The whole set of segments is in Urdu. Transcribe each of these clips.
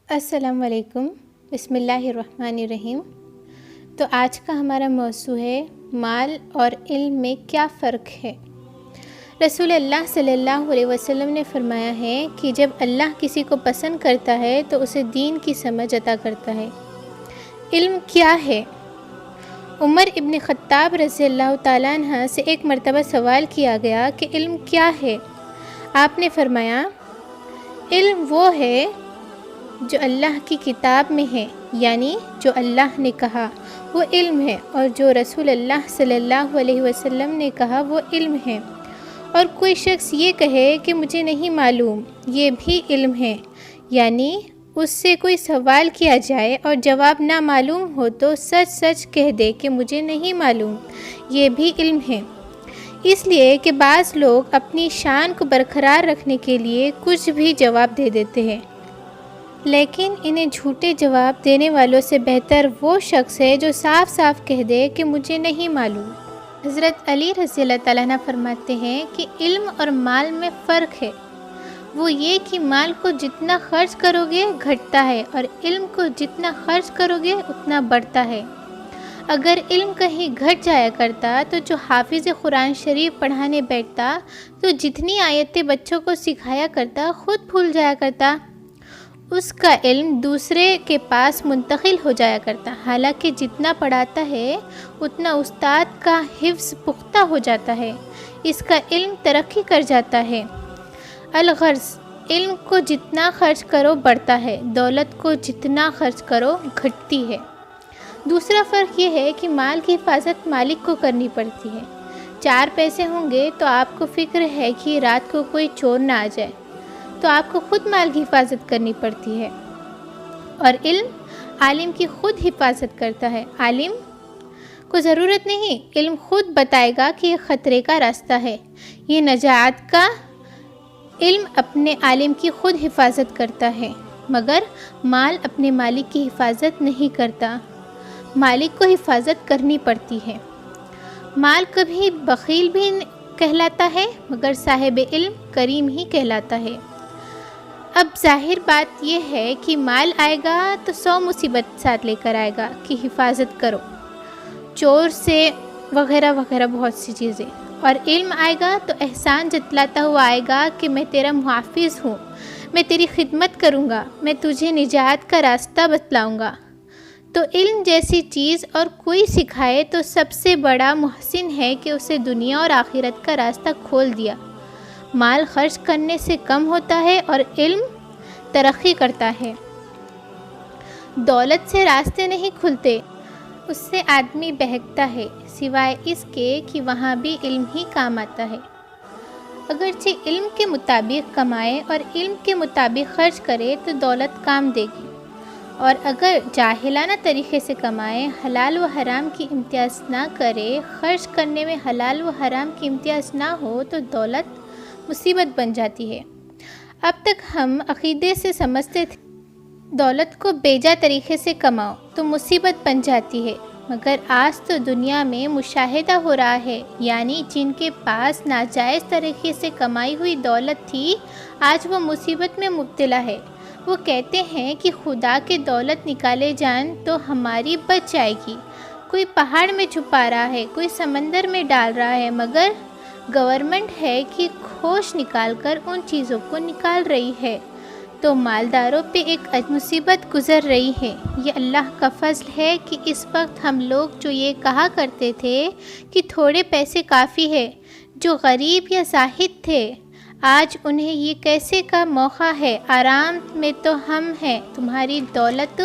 السلام علیکم، بسم اللہ الرحمن الرحیم۔ تو آج کا ہمارا موضوع ہے مال اور علم میں کیا فرق ہے۔ رسول اللہ صلی اللہ علیہ وسلم نے فرمایا ہے کہ جب اللہ کسی کو پسند کرتا ہے تو اسے دین کی سمجھ عطا کرتا ہے۔ علم کیا ہے؟ عمر ابن خطاب رضی اللہ تعالیٰ عنہ سے ایک مرتبہ سوال کیا گیا کہ علم کیا ہے؟ آپ نے فرمایا، علم وہ ہے جو اللہ کی کتاب میں ہے، یعنی جو اللہ نے کہا وہ علم ہے، اور جو رسول اللہ صلی اللہ علیہ وسلم نے کہا وہ علم ہے۔ اور کوئی شخص یہ کہے کہ مجھے نہیں معلوم، یہ بھی علم ہے، یعنی اس سے کوئی سوال کیا جائے اور جواب نہ معلوم ہو تو سچ سچ کہہ دے کہ مجھے نہیں معلوم، یہ بھی علم ہے۔ اس لیے کہ بعض لوگ اپنی شان کو برقرار رکھنے کے لیے کچھ بھی جواب دے دیتے ہیں، لیکن انہیں جھوٹے جواب دینے والوں سے بہتر وہ شخص ہے جو صاف صاف کہہ دے کہ مجھے نہیں معلوم۔ حضرت علی رضی اللہ تعالیٰ عنہ فرماتے ہیں کہ علم اور مال میں فرق ہے، وہ یہ کہ مال کو جتنا خرچ کرو گے گھٹتا ہے اور علم کو جتنا خرچ کرو گے اتنا بڑھتا ہے۔ اگر علم کہیں گھٹ جایا کرتا تو جو حافظ قرآن شریف پڑھانے بیٹھتا تو جتنی آیتیں بچوں کو سکھایا کرتا خود بھول جایا کرتا، اس کا علم دوسرے کے پاس منتقل ہو جایا کرتا۔ حالانکہ جتنا پڑھاتا ہے اتنا استاد کا حفظ پختہ ہو جاتا ہے، اس کا علم ترقی کر جاتا ہے۔ الغرض، علم کو جتنا خرچ کرو بڑھتا ہے، دولت کو جتنا خرچ کرو گھٹتی ہے۔ دوسرا فرق یہ ہے کہ مال کی حفاظت مالک کو کرنی پڑتی ہے۔ 4 پیسے ہوں گے تو آپ کو فکر ہے کہ رات کو کوئی چور نہ آ جائے، تو آپ کو خود مال کی حفاظت کرنی پڑتی ہے، اور علم عالم کی خود حفاظت کرتا ہے۔ عالم کو ضرورت نہیں، علم خود بتائے گا کہ یہ خطرے کا راستہ ہے، یہ نجات کا۔ علم اپنے عالم کی خود حفاظت کرتا ہے، مگر مال اپنے مالک کی حفاظت نہیں کرتا، مالک کو حفاظت کرنی پڑتی ہے۔ مال کبھی بخیل بھی کہلاتا ہے مگر صاحب علم کریم ہی کہلاتا ہے۔ اب ظاہر بات یہ ہے کہ مال آئے گا تو 100 مصیبت ساتھ لے کر آئے گا کہ حفاظت کرو، چور سے وغیرہ وغیرہ بہت سی چیزیں، اور علم آئے گا تو احسان جتلاتا ہوا آئے گا کہ میں تیرا محافظ ہوں، میں تیری خدمت کروں گا، میں تجھے نجات کا راستہ بتلاؤں گا۔ تو علم جیسی چیز اور کوئی سکھائے تو سب سے بڑا محسن ہے کہ اسے دنیا اور آخرت کا راستہ کھول دیا۔ مال خرچ کرنے سے کم ہوتا ہے اور علم ترقی کرتا ہے۔ دولت سے راستے نہیں کھلتے، اس سے آدمی بہکتا ہے، سوائے اس کے کہ وہاں بھی علم ہی کام آتا ہے۔ اگرچہ علم کے مطابق کمائے اور علم کے مطابق خرچ کرے تو دولت کام دے گی، اور اگر جاہلانہ طریقے سے کمائے، حلال و حرام کی امتیاز نہ کرے، خرچ کرنے میں حلال و حرام کی امتیاز نہ ہو تو دولت مصیبت بن جاتی ہے۔ اب تک ہم عقیدے سے سمجھتے تھے دولت کو بیجا طریقے سے کماؤ تو مصیبت بن جاتی ہے، مگر آج تو دنیا میں مشاہدہ ہو رہا ہے، یعنی جن کے پاس ناجائز طریقے سے کمائی ہوئی دولت تھی آج وہ مصیبت میں مبتلا ہے۔ وہ کہتے ہیں کہ خدا کے دولت نکالے جان تو ہماری بچ جائے گی۔ کوئی پہاڑ میں چھپا رہا ہے، کوئی سمندر میں ڈال رہا ہے، مگر گورنمنٹ ہے کہ کھوج نکال کر ان چیزوں کو نکال رہی ہے، تو مالداروں پہ ایک مصیبت گزر رہی ہے۔ یہ اللہ کا فضل ہے کہ اس وقت ہم لوگ جو یہ کہا کرتے تھے کہ تھوڑے پیسے کافی ہے، جو غریب یا زاہد تھے، آج انہیں یہ کیسے کا موقع ہے۔ آرام میں تو ہم ہیں، تمہاری دولت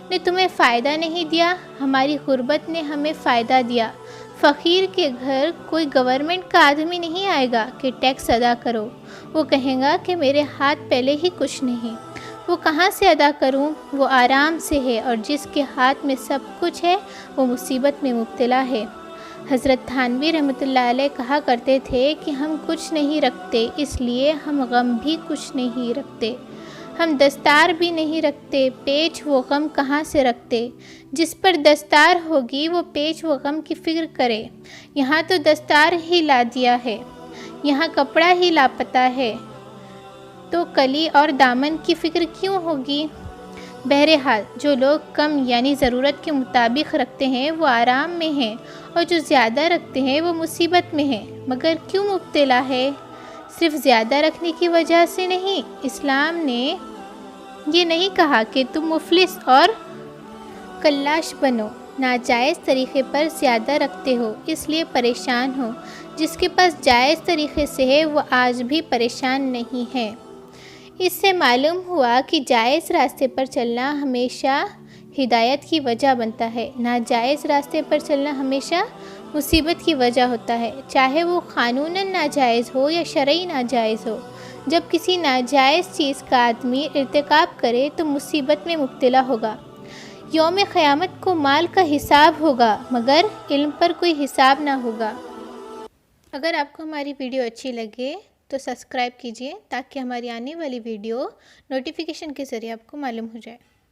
نے تمہیں فائدہ نہیں دیا، ہماری غربت نے ہمیں فائدہ دیا۔ فقیر کے گھر کوئی گورنمنٹ کا آدمی نہیں آئے گا کہ ٹیکس ادا کرو، وہ کہے گا کہ میرے ہاتھ پہلے ہی کچھ نہیں، وہ کہاں سے ادا کروں، وہ آرام سے ہے، اور جس کے ہاتھ میں سب کچھ ہے وہ مصیبت میں مبتلا ہے۔ حضرت تھانوی رحمۃ اللہ علیہ کہا کرتے تھے کہ ہم کچھ نہیں رکھتے، اس لیے ہم غم بھی کچھ نہیں رکھتے، ہم دستار بھی نہیں رکھتے، پیچ و غم کہاں سے رکھتے، جس پر دستار ہوگی وہ پیچ و غم کی فکر کرے۔ یہاں تو دستار ہی لا دیا ہے، یہاں کپڑا ہی لاپتہ ہے، تو کلی اور دامن کی فکر کیوں ہوگی؟ بہرحال جو لوگ کم یعنی ضرورت کے مطابق رکھتے ہیں وہ آرام میں ہیں، اور جو زیادہ رکھتے ہیں وہ مصیبت میں ہیں۔ مگر کیوں مبتلا ہے؟ صرف زیادہ رکھنے کی وجہ سے نہیں۔ اسلام نے یہ نہیں کہا کہ تم مفلس اور کلاش بنو، ناجائز طریقے پر زیادہ رکھتے ہو اس لیے پریشان ہو۔ جس کے پاس جائز طریقے سے ہے وہ آج بھی پریشان نہیں ہے۔ اس سے معلوم ہوا کہ جائز راستے پر چلنا ہمیشہ ہدایت کی وجہ بنتا ہے، ناجائز راستے پر چلنا ہمیشہ مصیبت کی وجہ ہوتا ہے، چاہے وہ قانوناً ناجائز ہو یا شرعی ناجائز ہو۔ جب کسی ناجائز چیز کا آدمی ارتکاب کرے تو مصیبت میں مبتلا ہوگا۔ یوم قیامت کو مال کا حساب ہوگا مگر علم پر کوئی حساب نہ ہوگا۔ اگر آپ کو ہماری ویڈیو اچھی لگے تو سبسکرائب کیجئے تاکہ ہماری آنے والی ویڈیو نوٹیفیکیشن کے ذریعے آپ کو معلوم ہو جائے۔